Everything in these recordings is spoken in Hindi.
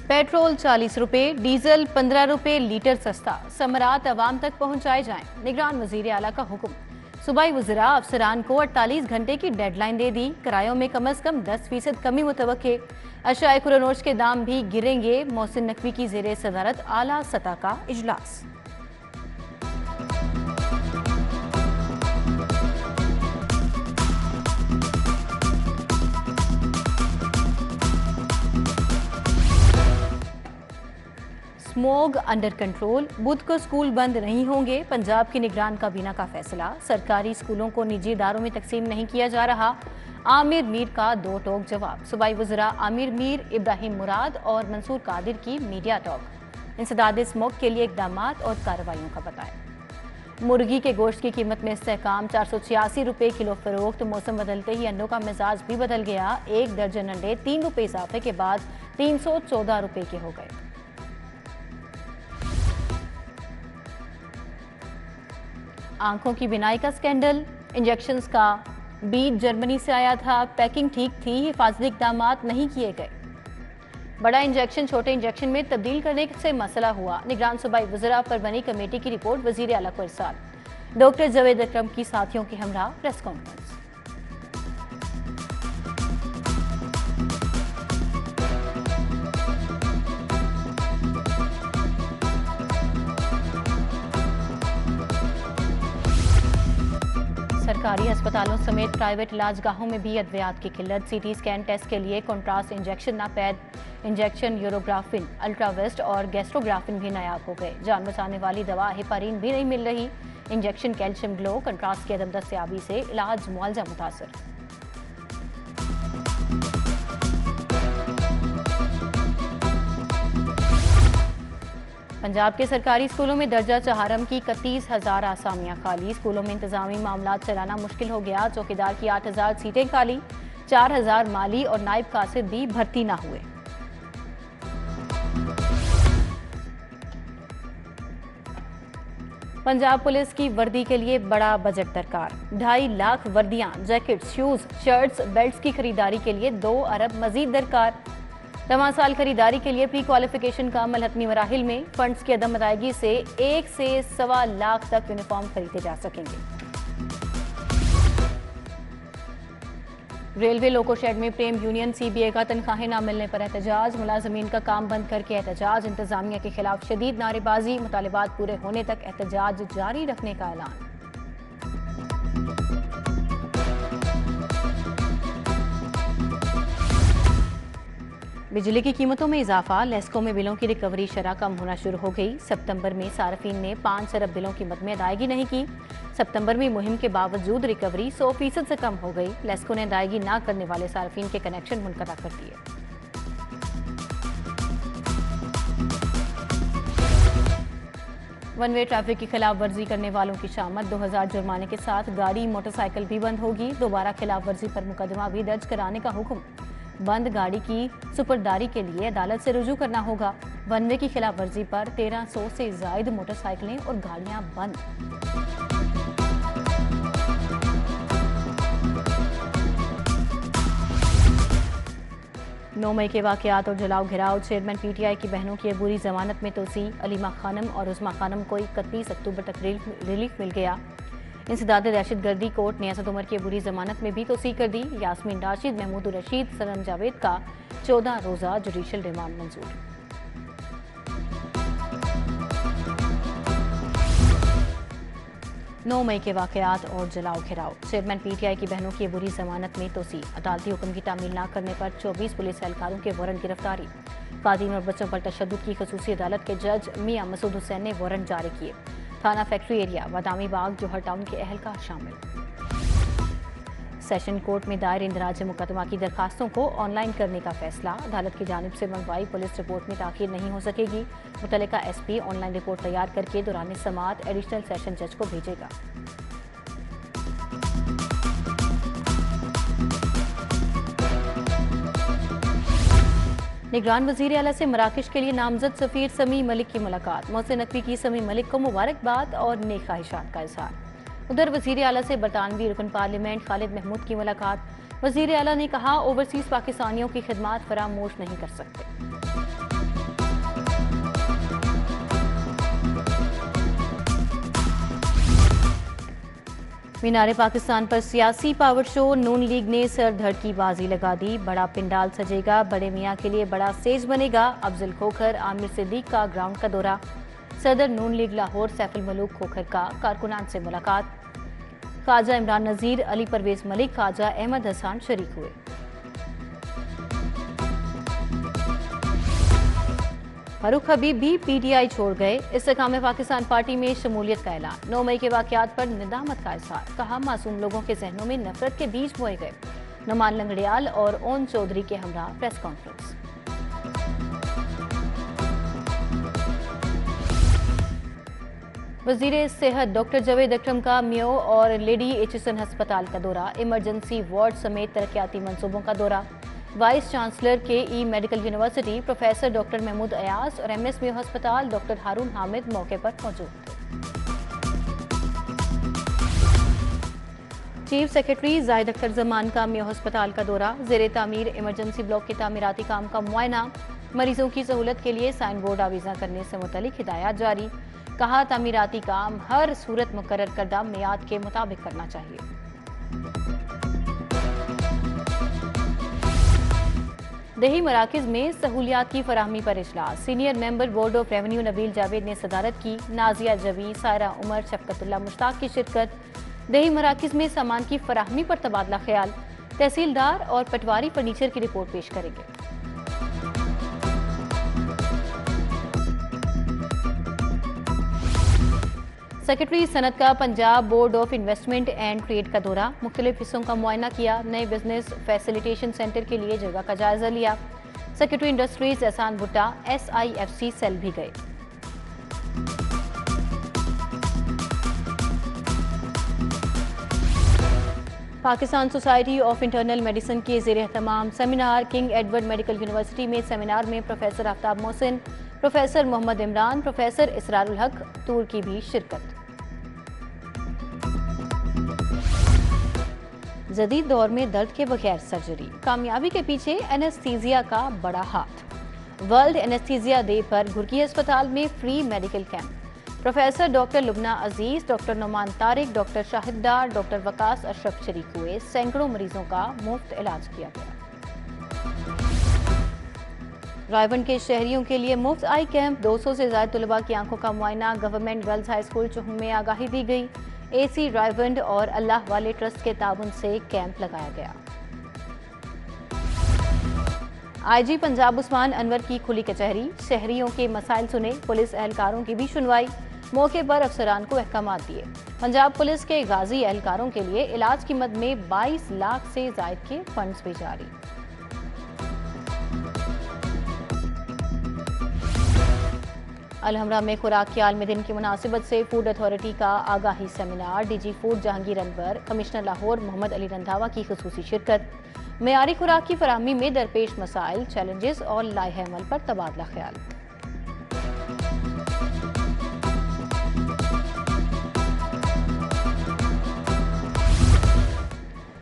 पेट्रोल 40 रुपए, डीजल 15 रुपए लीटर सस्ता, समरात अवाम तक पहुंचाए जाएं। निगरान वजीर आला का हुक्म। सूबाई वज़रा अफसरान को 48 घंटे की डेडलाइन दे दी। किरायों में कम अज कम 10% कमी मुतवक्के। अशाए खुरानोश के दाम भी गिरेंगे। मोहसिन नकवी की जेर सदारत आला सतह का इजलास। स्मोग अंडर कंट्रोल, बुध को स्कूल बंद नहीं होंगे। पंजाब की निगरान काबीना का फैसला। सरकारी स्कूलों को निजी इदारों में तकसीम नहीं किया जा रहा। आमिर मीर का दो टोक जवाब। सूबाई वज़रा आमिर मीर, इब्राहिम मुराद और मंसूर कादिर की मीडिया टॉक। इंसदाद स्मोग के लिए इकदाम और कार्रवाइयों का बताया। मुर्गी के गोश्त की कीमत में इस्तेहकाम, 486 रुपए किलो फरोख्त। मौसम बदलते ही अंडों का मिजाज भी बदल गया। 1 दर्जन अंडे 3 रुपए इजाफे के बाद 314 रुपए के हो गए। आंखों की बिनाई का स्कैंडल, इंजेक्शंस का बीज जर्मनी से आया था। पैकिंग ठीक थी, हिफाजती इकदाम नहीं किए गए। बड़ा इंजेक्शन छोटे इंजेक्शन में तब्दील करने से मसला हुआ। निगरान सूबाई वज़रा पर बनी कमेटी की रिपोर्ट वज़ीर आला को इरसाल। डॉक्टर जावेद अकरम की साथियों के हमरा प्रेस कॉन्फ्रेंस। सरकारी अस्पतालों समेत प्राइवेट इलाजगाहों में भी अद्वियात की किल्लत। सीटी स्कैन टेस्ट के लिए कॉन्ट्रास्ट इंजेक्शन नापैद। इंजेक्शन यूरोग्राफिन, अल्ट्रावेस्ट और गैस्ट्रोग्राफिन भी नायाब हो गए। जान बचाने वाली दवा हेपारीन भी नहीं मिल रही। इंजेक्शन कैल्शियम ग्लो, कंट्रास्ट की अदम दस्तयाबी से इलाज मुआवजा मुतासर। पंजाब के सरकारी स्कूलों में दर्जा चहारम की 31,000 आसामियां खाली। स्कूलों में इंतजामी मामला चलाना मुश्किल हो गया। चौकीदार की 8,000 सीटें खाली। 4,000 माली और नायब कासिद भी भर्ती ना हुए। पंजाब पुलिस की वर्दी के लिए बड़ा बजट दरकार। 2.5 लाख वर्दियां, जैकेट, शूज, शर्ट्स, बेल्ट्स की खरीदारी के लिए 2 अरब मजीद दरकार। तमाम साल खरीदारी के लिए प्री क्वालिफिकेशन का अमल हतमी मराहिल में। फंड्स की अदम अदायगी से 1 से 1.25 लाख तक यूनिफॉर्म खरीदे जा सकेंगे। रेलवे लोको शेड में प्रेम यूनियन CBA का तनख्वाहें न मिलने पर एहतजाज। मुलाजमीन का काम बंद करके एहतजाज। इंतजामिया के खिलाफ शदीद नारेबाजी। मुतालिबात पूरे होने तक एहतजाज जारी रखने का ऐलान। बिजली की कीमतों में इजाफा। लेस्को में बिलों की रिकवरी शरह कम होना शुरू हो गई। सितंबर में सार्फिन ने 5 अरब बिलों की मद में अदायगी नहीं की। सितंबर में मुहिम के बावजूद रिकवरी 100% से कम हो गई। लेस्को ने अदायगी न करने वाले सार्फिन के कनेक्शन मुनक़ता कर दिए। वन वे ट्रैफिक की खिलाफ वर्जी करने वालों की शामत। 2000 जुर्माने के साथ गाड़ी मोटरसाइकिल भी बंद होगी। दोबारा खिलाफ वर्जी पर मुकदमा भी दर्ज कराने का हुक्म। बंद गाड़ी की सुपुर्दारी के लिए अदालत से रुजू करना होगा। वन वे की खिलाफ वर्जी पर 1300 से जायद मोटरसाइकिलें और गाड़ियां बंद। नौ मई के वाकयात और जलाओ घिराव। चेयरमैन PTI की बहनों की अबूरी जमानत में तोसी। अलीमा खानम और उस्मा खानम को 31 अक्टूबर तक रिलीफ मिल गया। इंसदाद दहशत गर्दी कोर्ट ने असद उमर की अबूरी जमानत में भी तोसी कर दी। यास्मीन राशिद, महमूद रशीद, सनम जावेद का 14 रोजा जुडिशल रिमांड मंजूर। नौ मई के वाकयात और जलाओ घिराव। चेयरमैन PTI की बहनों की अबूरी जमानत में तोसी। अदालती हुक्म की तामील न करने पर 24 पुलिस एहलकारों के वारंट गिरफ्तारी। खातून और बच्चों पर तशद्दुद की खसूसी अदालत के जज मियां मसूद हुसैन ने वारंट जारी किए। थाना फैक्ट्री एरिया, बादामी बाग, जोहर टाउन के एहलकार शामिल। सेशन कोर्ट में दायर इंदराज मुकदमा की दरखास्तों को ऑनलाइन करने का फैसला। अदालत की जानिब से मंगवाई पुलिस रिपोर्ट में ताखीर नहीं हो सकेगी। मुतल्लिका SP ऑनलाइन रिपोर्ट तैयार करके दौरान समाअत एडिशनल सेशन जज को भेजेगा। निगरान वजीर आला से मराकश के लिए नामजद सफीर समी मलिक की मुलाकात। मोहसिन नकवी की समी मलिक को मुबारकबाद और नेक ख्वाहिशात का इजहार। उधर वजीर आला से बरतानवी रुकन पार्लियामेंट खालिद महमूद की मुलाकात। वजीर आला ने कहा, ओवरसीज पाकिस्तानियों की खिदमात फरामोश नहीं कर सकते। मीनारे पाकिस्तान पर सियासी पावर शो, नून लीग ने सर धड़ की बाजी लगा दी। बड़ा पिंडाल सजेगा, बड़े मियां के लिए बड़ा स्टेज बनेगा। अफजल खोखर, आमिर सिद्दीक का ग्राउंड का दौरा। सदर नून लीग लाहौर सैफुल मलूक खोखर का कारकुनान से मुलाकात। ख्वाजा इमरान नजीर, अली परवेज मलिक, ख्वाजा अहमद हसन शरीक हुए। फारूक हबीब भी पीटीआई छोड़ गए। इस्तेकाम पाकिस्तान पार्टी में शमूलियत का ऐलान। 9 मई के वाकयात पर निदामत का इजहार। कहा, मासूम लोगों के जहनों में नफरत के बीज बोए गए। नुमान लंगड़ियाल और ओन चौधरी के हमरा प्रेस कॉन्फ्रेंस। वजीर सेहत डॉक्टर जावेद अकरम का मियो और लेडी एचिसन अस्पताल का दौरा। इमरजेंसी वार्ड समेत तरक्याती मंसूबों का दौरा। Vice chancellor K E medical university professor doctor Mahmood Ayaz और एमएस मियो अस्पताल डॉक्टर हारून हामिद मौके पर मौजूद थे। चीफ सेक्रेटरी जाहिद अख्तर जमान का मियो अस्पताल का दौरा। जेर तामीर इमरजेंसी ब्लॉक के तामीराती काम का मुआयना। मरीजों की सहूलत के लिए साइन बोर्ड आवीजा करने से मुतल्लिक हिदायत जारी। कहा, तामीराती काम हर सूरत मुकर्रर करदा मियाद के मुताबिक करना चाहिए। दही मराकज में सहूलियात की फराहमी पर इजलास। Senior member board of revenue Nabeel Javed ने सदारत की। नाजिया जवी, सायरा उमर, शफकतुल्लाह मुश्ताक की शिरकत। दही मराकज में सामान की फराहमी पर तबादला ख्याल। तहसीलदार और पटवारी फर्नीचर की रिपोर्ट पेश करेंगे। सेक्रेटरी सनत का Punjab board of investment and trade का दौरा। मुख्तलिफ हिस्सों का मुआयना किया। नए बिजनेस फैसिलिटेशन सेंटर के लिए जगह का जायजा लिया। सेक्रेटरी इंडस्ट्रीज एहसान भुट्टा SIFC सेल भी गए। Pakistan society of internal medicine के ज़ेर एहतमाम seminar. King Edward medical university में सेमिनार में professor Aftab Mohsin, professor Mohammad Imran, professor Israrul Haq Toor की भी शिरकत। जदीद दौर में दर्द के बगैर सर्जरी, कामयाबी के पीछे एनेस्थीसिया का बड़ा हाथ। वर्ल्ड एनेस्थीसिया डे पर घुर्की अस्पताल में free medical camp. Professor doctor Lubna Aziz, doctor Noman Tariq, doctor Shahid Dar, doctor Waqas Ashraf शरीक हुए। सैकड़ों मरीजों का मुफ्त इलाज किया गया। रायबंद के शहरियों के लिए मुफ्त आई कैंप। 200 से ज्यादा तलबा की आंखों का मुआयना। गवर्नमेंट गर्ल्स हाई स्कूल चुहंग में आगाही दी गई। AC रायबंद और अल्लाह वाले ट्रस्ट के ताउन से कैंप लगाया गया। IG पंजाब उस्मान अनवर की खुली कचहरी। शहरियों के मसाइल सुने। पुलिस एहलकारों की भी सुनवाई। मौके पर अफसरान को अहकामात दिए। पंजाब पुलिस के गाजी एहलकारों के लिए इलाज की मद में 22 लाख से जायद के फंड्स भी जारी। अलहमरा में खुराक के आलमी दिन की मुनासिबत से फूड अथॉरिटी का आगाही seminar. DG food Jahangir Anwar, commissioner Lahore Mohammad Ali Randhawa की खुसूसी शिरकत। मेयारी खुराक की फराहमी में दरपेश मसाइल, चैलेंजेस और लाहे अमल पर तबादला ख्याल।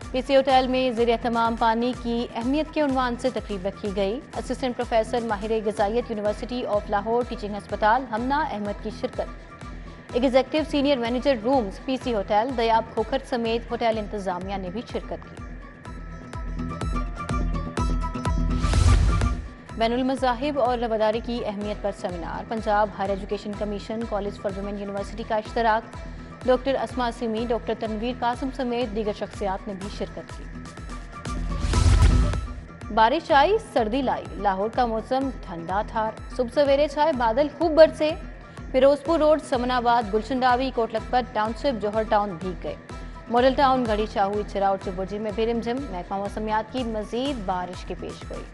PC होटल में ज़ेर एहतमाम पानी की अहमियत के उन्वान से तकरीब रखी गई। असिस्टेंट प्रोफेसर माहिर ग़िज़ाइयत यूनिवर्सिटी ऑफ लाहौर टीचिंग अस्पताल हमना अहमद की शिरकत। Executive senior manager rooms PC hotel Dayab Khokhar समेत होटल इंतजामिया ने भी शिरकत की। बैनुल मज़ाहिब और रवादारी की अहमियत पर seminar. Punjab higher education commission, college for women university का इश्तराक। डॉक्टर अस्मा सिमी, डॉक्टर तनवीर कासिम समेत दीगर शख्सियात ने भी शिरकत की। बारिश आई, सर्दी लाई, लाहौर का मौसम ठंडा था। सुबह सवेरे छाए बादल, खूब बरसे। फिरोजपुर रोड, समनाबाद, गुलशन डावी, कोटलखपत टाउनशिप, जौहर टाउन भीग गए। मॉडल टाउन, घड़ी शाहू, इचरा और चिबोजी में भी रिमझिम। महकमा मौसमियात की मजीद बारिश की पेश गोई।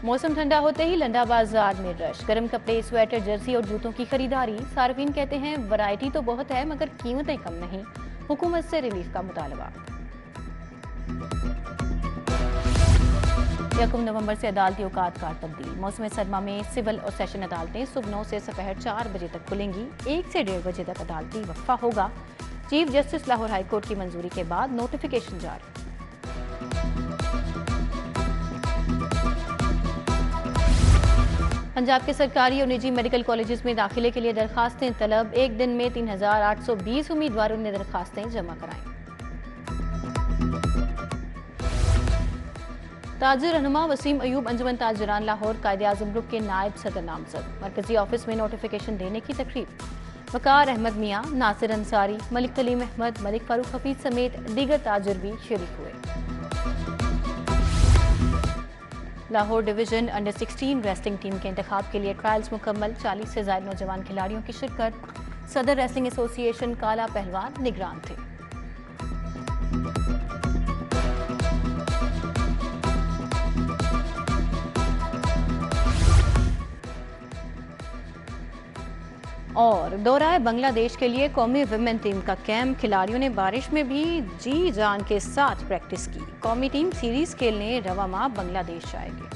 मौसम ठंडा होते ही लंडा बाजार में रश। गर्म कपड़े, स्वेटर, जर्सी और जूतों की खरीदारी। सार्फिन कहते हैं वैरायटी तो बहुत है मगर कीमतें कम नहीं। हुकूमत से रिलीफ का मुतालबा। 1 नवंबर से अदालती औकात कार तब्दील। मौसम सरमा में सिविल और सेशन अदालतें सुबह 9 से दोपहर 4 बजे तक खुलेंगी। 1 से 1:30 बजे तक अदालती वक्फा होगा। चीफ जस्टिस लाहौर हाईकोर्ट की मंजूरी के बाद नोटिफिकेशन जारी। पंजाब के सरकारी और निजी मेडिकल कॉलेजेस में दाखिले के लिए दरखास्तें तलब। एक दिन में 3,820 उम्मीदवारों ने दरखास्तें जमा कराईं। ताजिर रहनुमा वसीम अयूब अंजुमन ताजिरान लाहौर कायदे-आज़म ग्रुप के नायब सदर नामजद। मरकजी ऑफिस में नोटिफिकेशन देने की तकरीब। वकार अहमद मियाँ, नासिर अंसारी, मलिक कलीम अहमद, मलिक फारूक हफीज समेत दीगर ताजिर भी शरीक हुए। Lahore division under 16 wrestling team के इंतखाब के लिए ट्रायल्स मुकम्मल। 40 से ज्यादा नौजवान खिलाड़ियों की शिरकत। सदर रेसलिंग एसोसिएशन काला पहलवान निगरान थे। और दौराए बांग्लादेश के लिए कौमी विमेन टीम का कैंप। खिलाड़ियों ने बारिश में भी जी जान के साथ प्रैक्टिस की। कौमी टीम सीरीज खेलने रवा माह बांग्लादेश जाएगी।